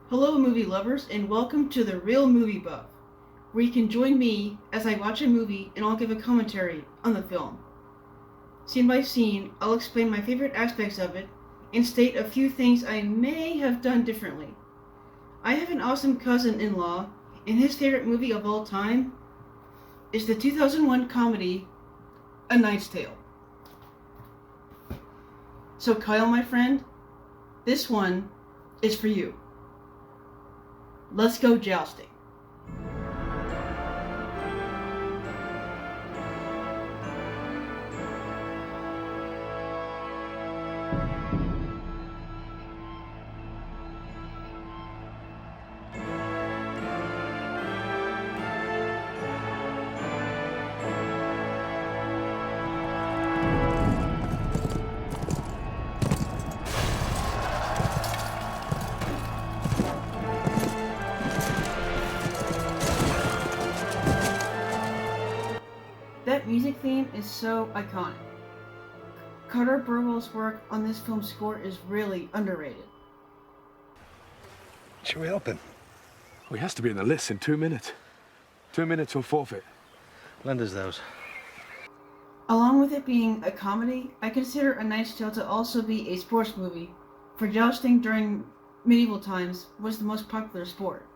Hello movie lovers and welcome to The Real Movie Buff, where you can join me as I watch a movie and I'll give a commentary on the film. Scene by scene, I'll explain my favorite aspects of it and state a few things I may have done differently. I have an awesome cousin-in-law and his favorite movie of all time is the 2001 comedy A Knight's Tale. So Kyle, my friend, this one is for you. Let's go jousting. That music theme is so iconic. Carter Burwell's work on this film's score is really underrated. Should we help him? Well, he has to be in the list in 2 minutes. 2 minutes or forfeit. Lend us those. Along with it being a comedy, I consider A Knight's Tale to also be a sports movie, for jousting during medieval times was the most popular sport.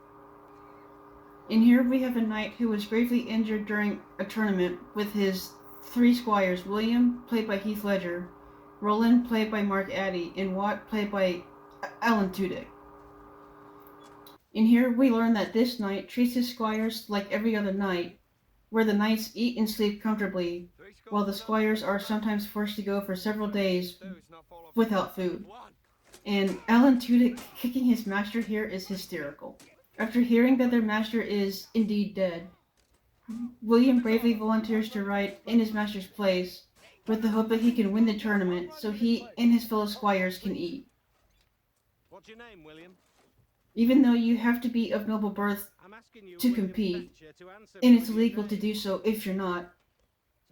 In here we have a knight who was gravely injured during a tournament with his three squires, William, played by Heath Ledger, Roland, played by Mark Addy, and Wat, played by Alan Tudyk. In here we learn that this knight treats his squires like every other knight, where the knights eat and sleep comfortably, while the squires are sometimes forced to go for several days without food. And Alan Tudyk kicking his master here is hysterical. After hearing that their master is indeed dead, William bravely volunteers to ride in his master's place with the hope that he can win the tournament so he and his fellow squires can eat. What's your name, William? Even though you have to be of noble birth to compete, and it's illegal to do so if you're not,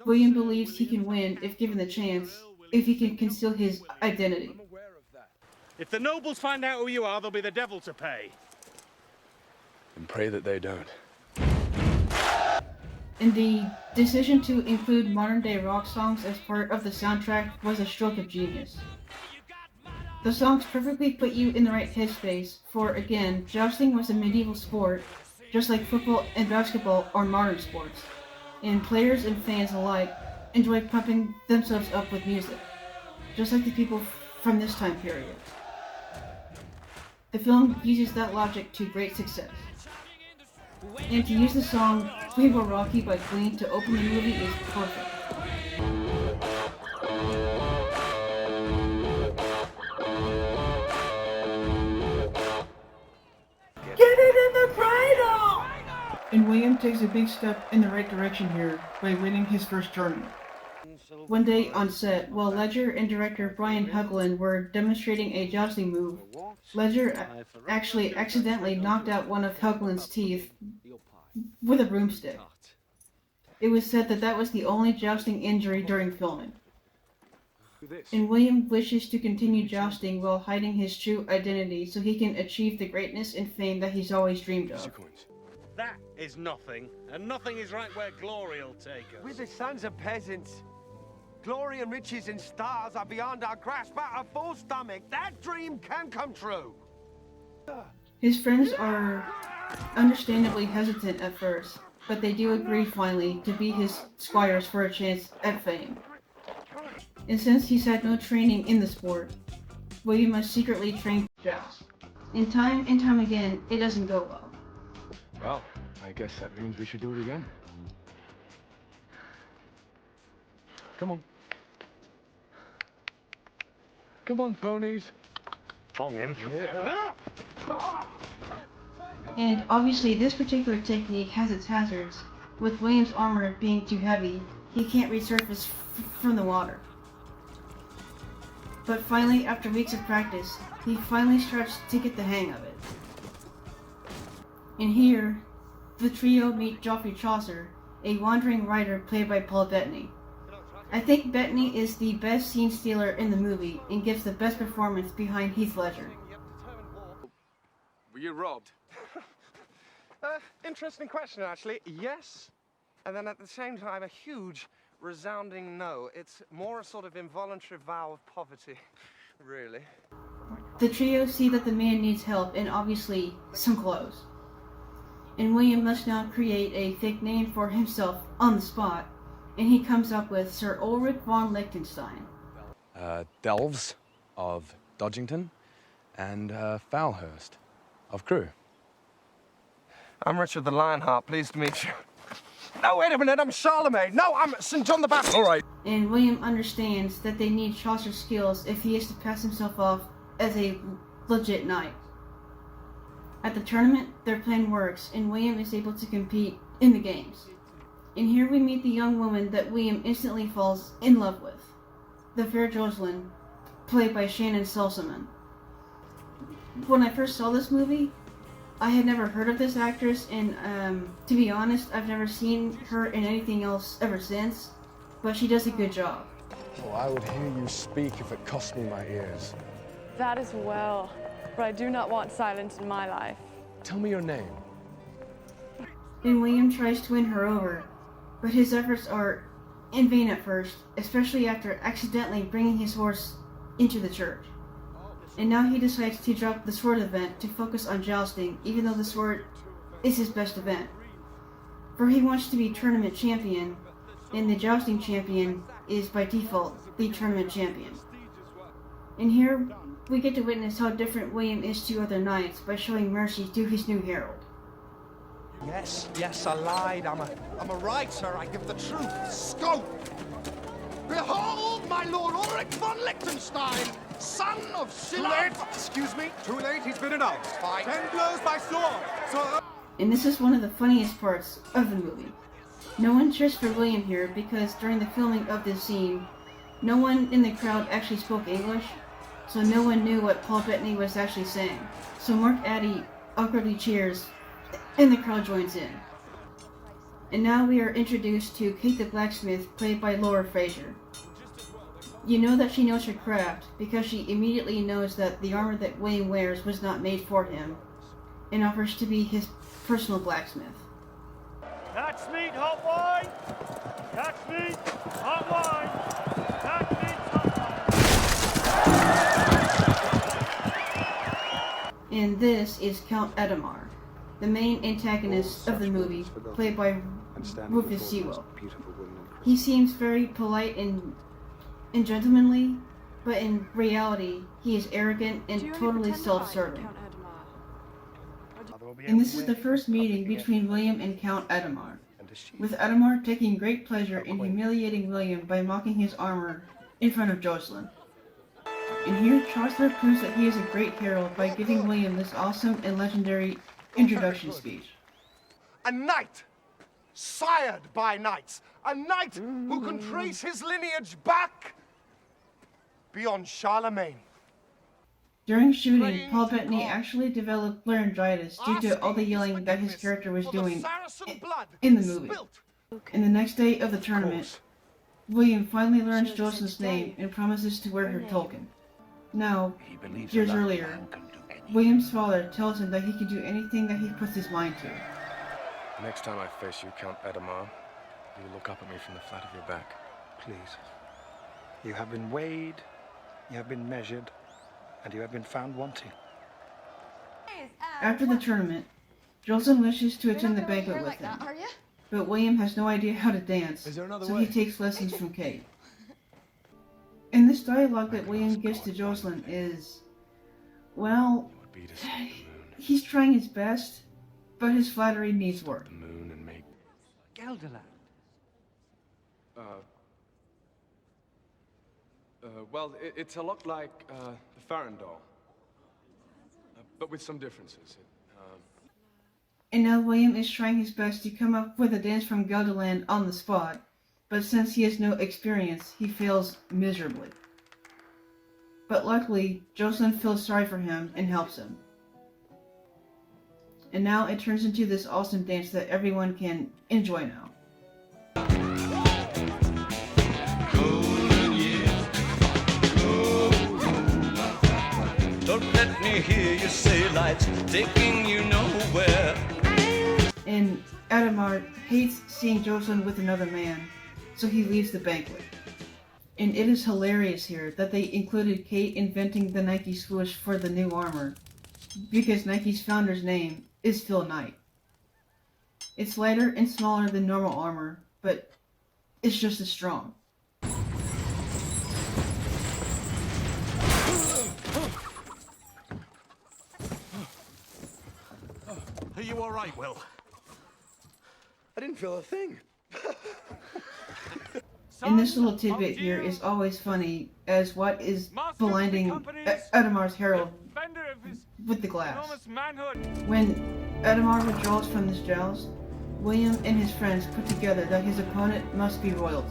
William believes he can win if given the chance, if he can conceal his identity. If the nobles find out who you are, there'll be the devil to pay. And pray that they don't. And the decision to include modern-day rock songs as part of the soundtrack was a stroke of genius. The songs perfectly put you in the right headspace, for again, jousting was a medieval sport, just like football and basketball are modern sports, and players and fans alike enjoy pumping themselves up with music, just like the people from this time period. The film uses that logic to great success. And to use the song We Will Rock You by Queen to open the movie is perfect. Get it in the cradle! And William takes a big step in the right direction here by winning his first tournament. One day on set, while Ledger and director Brian Helgeland were demonstrating a jousting move, Ledger actually accidentally knocked out one of Helgeland's teeth with a broomstick. It was said that that was the only jousting injury during filming. And William wishes to continue jousting while hiding his true identity so he can achieve the greatness and fame that he's always dreamed of. That is nothing, and nothing is right where glory will take us. We're the sons of peasants. Glory and riches and stars are beyond our grasp, but a full stomach, that dream can come true. His friends are understandably hesitant at first, but they do agree finally to be his squires for a chance at fame. And since he's had no training in the sport, William must secretly train to joust. And time again, it doesn't go well. Well, I guess that means we should do it again. Come on. Come on, ponies. Thong him. Yeah. And obviously this particular technique has its hazards. With William's armor being too heavy, he can't resurface from the water. But finally, after weeks of practice, he finally starts to get the hang of it. And here, the trio meet Geoffrey Chaucer, a wandering writer played by Bettany. I think Bettany is the best scene stealer in the movie and gives the best performance behind Heath Ledger. Were you robbed? Interesting question, actually. Yes. And then at the same time, a huge, resounding no. It's more a sort of involuntary vow of poverty, really. The trio see that the man needs help and obviously some clothes. And William must now create a fake name for himself on the spot, and he comes up with Sir Ulrich von Liechtenstein. Delves of Dodgington and Foulhurst of Crewe. I'm Richard the Lionheart. Pleased to meet you. No, wait a minute. I'm Charlemagne. No, I'm St. John the Baptist. All right. And William understands that they need Chaucer's skills if he is to pass himself off as a legit knight. At the tournament, their plan works, and William is able to compete in the games. And here we meet the young woman that William instantly falls in love with, the fair Jocelyn, played by Shannyn Sossamon. When I first saw this movie, I had never heard of this actress, and to be honest, I've never seen her in anything else ever since, but she does a good job. Oh, I would hear you speak if it cost me my ears. That is well, but I do not want silence in my life. Tell me your name. And William tries to win her over, but his efforts are in vain at first, especially after accidentally bringing his horse into the church. And now he decides to drop the sword event to focus on jousting, even though the sword is his best event. For he wants to be tournament champion, and the jousting champion is by default the tournament champion. And here we get to witness how different William is to other knights by showing mercy to his new herald. Yes, I lied. I'm a writer. I give the truth scope. Behold, my lord Ulrich von Liechtenstein, son of Scylla. Too late. Excuse me. Too late. He's been announced. Fine. 10 blows by sword. And this is one of the funniest parts of the movie. No one cheers for William here because during the filming of this scene, no one in the crowd actually spoke English, so no one knew what Paul Bettany was actually saying. So Mark Addy awkwardly cheers, and the crowd joins in. And now we are introduced to Kate the Blacksmith, played by Laura Fraser. You know that she knows her craft because she immediately knows that the armor that William wears was not made for him, and offers to be his personal blacksmith. Catch meat, hot wine! Catch meat, hot wine! Catch meat, hot wine! And this is Count Adamar, the main antagonist of the movie, played by Rufus Sewell. He seems very polite and gentlemanly, but in reality, he is arrogant and totally self-serving. And this is the first meeting between William and Count Adamar, with Adamar taking great pleasure in humiliating William by mocking his armor in front of Jocelyn. And here, Chaucer proves that he is a great herald by giving William this awesome and legendary introduction speech. A knight, sired by knights. A knight who can trace his lineage back beyond Charlemagne. During shooting, Paul Bettany actually developed laryngitis due to all the yelling that his character was doing in the movie. And the next day of the tournament, William finally learns Jocelyn's name and promises to wear her token. Now, years earlier, William's father tells him that he can do anything that he puts his mind to. Next time I face you, Count Adamar, you will look up at me from the flat of your back. Please. You have been weighed, you have been measured, and you have been found wanting. After the tournament, Jocelyn wishes to attend the banquet with him, but William has no idea how to dance, so he takes lessons from Kate. And this dialogue that William gives to Jocelyn is, well, he's trying his best, but his flattery needs work. The moon and make Gelderland. Well, it's a lot like the Farandole, but with some differences. And now William is trying his best to come up with a dance from Gelderland on the spot, but since he has no experience, he fails miserably. But luckily, Jocelyn feels sorry for him and helps him. And now it turns into this awesome dance that everyone can enjoy now. Don't let me me hear you say life's taking you nowhere. And Adamar hates seeing Jocelyn with another man, so he leaves the banquet. And it is hilarious here that they included Kate inventing the Nike swoosh for the new armor, because Nike's founder's name is Phil Knight. It's lighter and smaller than normal armor, but it's just as strong. Are you all right, Will? I didn't feel a thing. And this little tidbit here is always funny, as Watt is blinding Adamar's herald with the glass. When Adamar withdraws from this joust, William and his friends put together that his opponent must be royalty.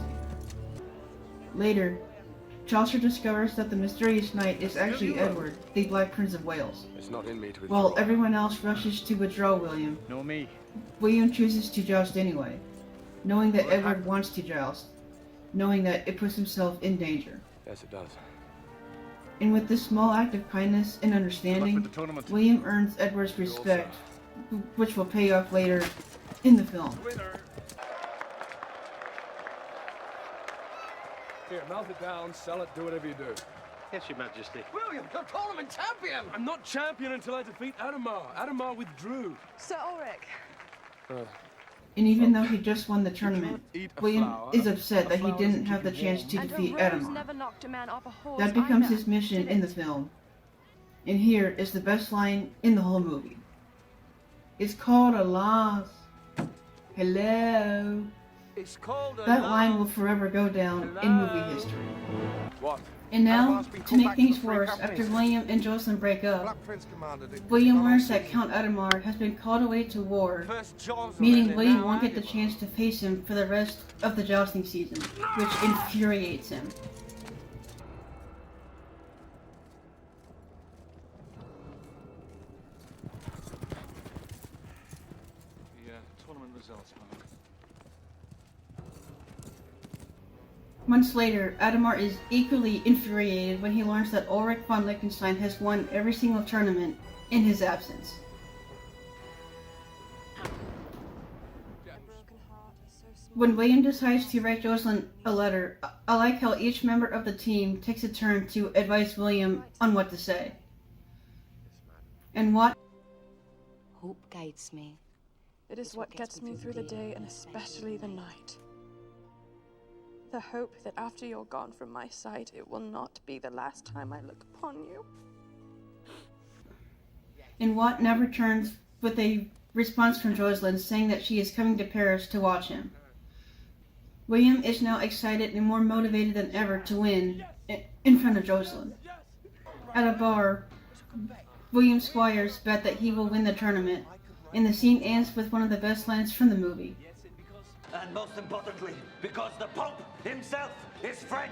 Later, Chaucer discovers that the mysterious knight is actually Edward, the Black Prince of Wales. It's not in me to While everyone else rushes to withdraw William, No me. William chooses to joust anyway, knowing that Edward wants to joust, knowing that it puts himself in danger. Yes, it does. And with this small act of kindness and understanding, William earns Edward's respect, which will pay off later in the film. Here, melt it down, sell it, do whatever you do. Yes, Your Majesty. William, you're tournament champion! I'm not champion until I defeat Adamar. Adamar withdrew. Sir Ulrich. And even though he just won the tournament, William is upset that he didn't have the chance to And defeat a rose Adamar. never knocked a man off a horse That becomes either, his mission did in the it? film. And here is the best line in the whole movie. It's called a loss. Hello. It's called That line will forever go down in movie history. What? And now, to make things worse, after William and Jocelyn break up, Black Prince commanded it. William learns that Count Adamar has been called away to war, meaning William won't get the chance to face him for the rest of the jousting season, which infuriates him. Tournament results, man. Months later, Adamar is equally infuriated when he learns that Ulrich von Liechtenstein has won every single tournament in his absence. When William decides to write Jocelyn a letter, I like how each member of the team takes a turn to advise William on what to say. And what? Hope guides me. It is what gets me through the day and especially the night. The hope that after you're gone from my sight, it will not be the last time I look upon you. And Watt never returns with a response from Jocelyn saying that she is coming to Paris to watch him. William is now excited and more motivated than ever to win in front of Jocelyn. At a bar, William Squires bet that he will win the tournament, and the scene ends with one of the best lines from the movie. And most importantly, because the Pope himself is French.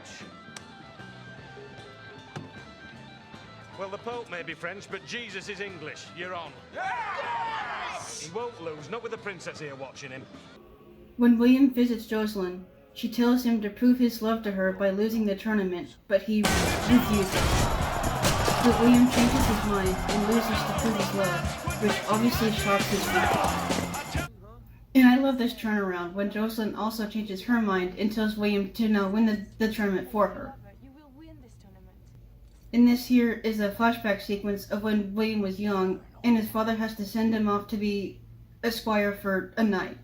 Well, the Pope may be French, but Jesus is English. You're on. Yes! He won't lose, not with the princess here watching him. When William visits Jocelyn, she tells him to prove his love to her by losing the tournament, but he refuses. But William changes his mind and loses to prove his love, which obviously shocks his people. And I love this turnaround when Jocelyn also changes her mind and tells William to now win the tournament for her. And this here is a flashback sequence of when William was young and his father has to send him off to be a squire for a night.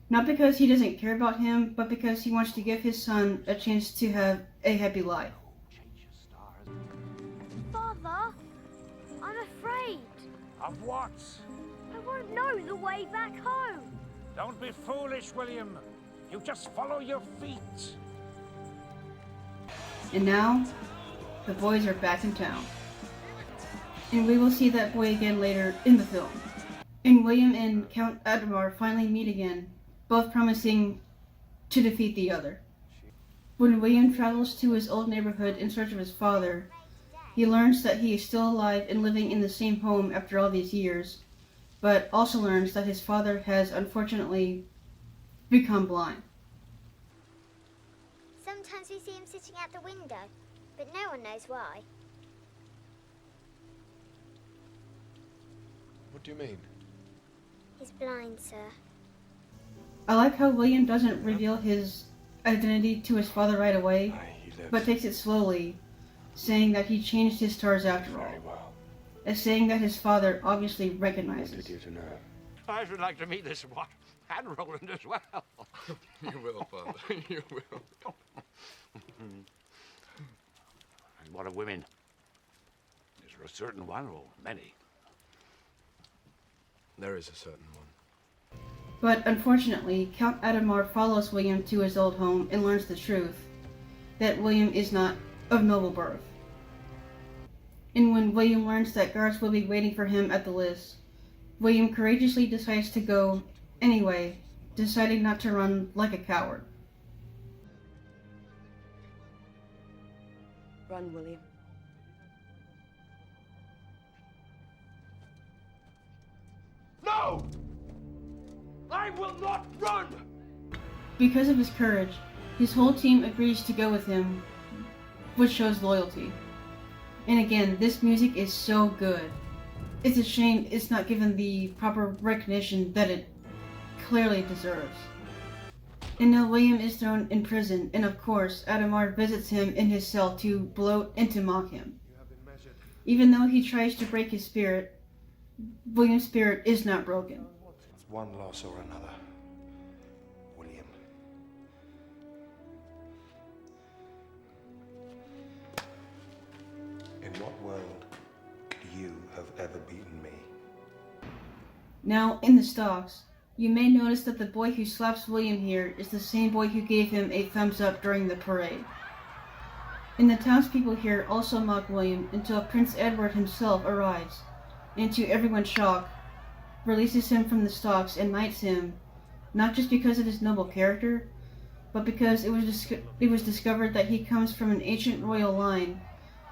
Not because he doesn't care about him, but because he wants to give his son a chance to have a happy life. Father, I'm afraid. Of what? I won't know the way back home. Don't be foolish, William. You just follow your feet. And now, the boys are back in town. And we will see that boy again later in the film. And William and Count Adamar finally meet again, both promising to defeat the other. When William travels to his old neighborhood in search of his father, he learns that he is still alive and living in the same home after all these years, but also learns that his father has unfortunately become blind. Sometimes we see him sitting out the window, but no one knows why. What do you mean? He's blind, sir. I like how William doesn't reveal his identity to his father right away, but takes it slowly, saying that he changed his stars after all. As saying that his father obviously recognizes. I should like to meet this one, and Roland as well. You will, Father. You will. And what of women? Is there a certain one or many? There is a certain one. But unfortunately, Count Adhemar follows William to his old home and learns the truth, that William is not of noble birth. And when William learns that guards will be waiting for him at the list, William courageously decides to go anyway, deciding not to run like a coward. Run, William. No! I will not run! Because of his courage, his whole team agrees to go with him, which shows loyalty. And again, this music is so good. It's a shame it's not given the proper recognition that it clearly deserves. And now William is thrown in prison, and of course, Adhemar visits him in his cell to gloat and to mock him. Even though he tries to break his spirit, William's spirit is not broken. It's one loss or another. William. In what world could you have ever beaten me? Now, in the stocks, you may notice that the boy who slaps William here is the same boy who gave him a thumbs up during the parade. And the townspeople here also mock William until Prince Edward himself arrives, and to everyone's shock, releases him from the stocks and knights him, not just because of his noble character, but because it was discovered that he comes from an ancient royal line,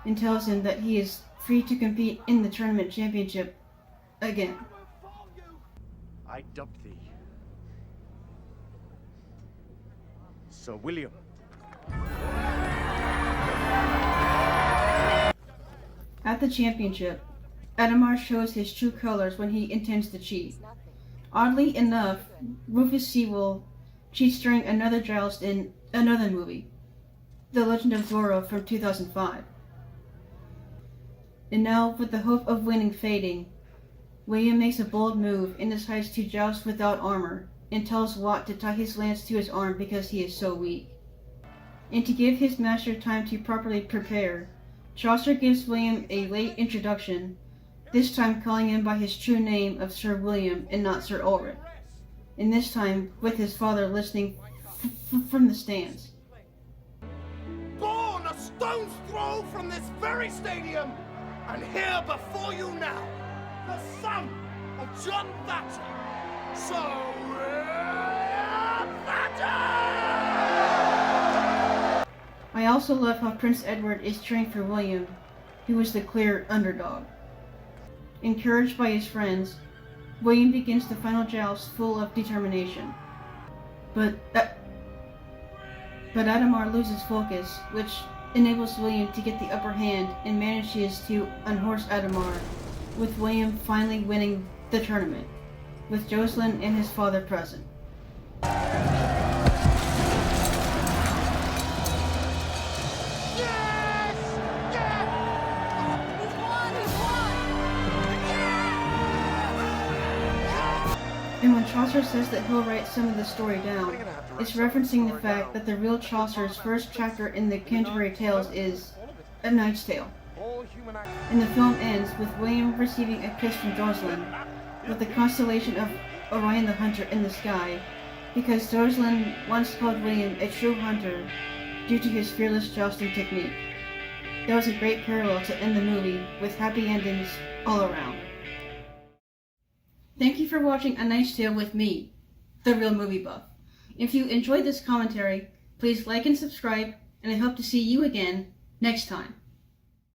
and tells him that he is free to compete in the tournament championship again. I dub thee Sir William. At the championship, Adhemar shows his true colors when he intends to cheat. Oddly enough, Rufus Sewell cheats during another joust in another movie, The Legend of Zorro from 2005. And now, with the hope of winning fading, William makes a bold move and decides to joust without armor, and tells Watt to tie his lance to his arm because he is so weak. And to give his master time to properly prepare, Chaucer gives William a late introduction, this time calling him by his true name of Sir William and not Sir Ulrich, and this time with his father listening from the stands. Born a stone's throw from this very stadium, and here before you now, the son of John Thatcher, Sir Thatcher! I also love how Prince Edward is cheering for William, who is the clear underdog. Encouraged by his friends, William begins the final joust full of determination. But Adhemar loses focus, which enables William to get the upper hand and manages to unhorse Adhemar, with William finally winning the tournament, with Jocelyn and his father present. And when Chaucer says that he'll write some of the story down, it's referencing the fact that the real Chaucer's first chapter in the Canterbury Tales is A Knight's Tale. And the film ends with William receiving a kiss from Jocelyn, with the constellation of Orion the Hunter in the sky, because Jocelyn once called William a true hunter due to his fearless jousting technique. That was a great parallel to end the movie, with happy endings all around. Thank you for watching A Knight's Tale with me, The Real Movie Buff. If you enjoyed this commentary, please like and subscribe, and I hope to see you again next time.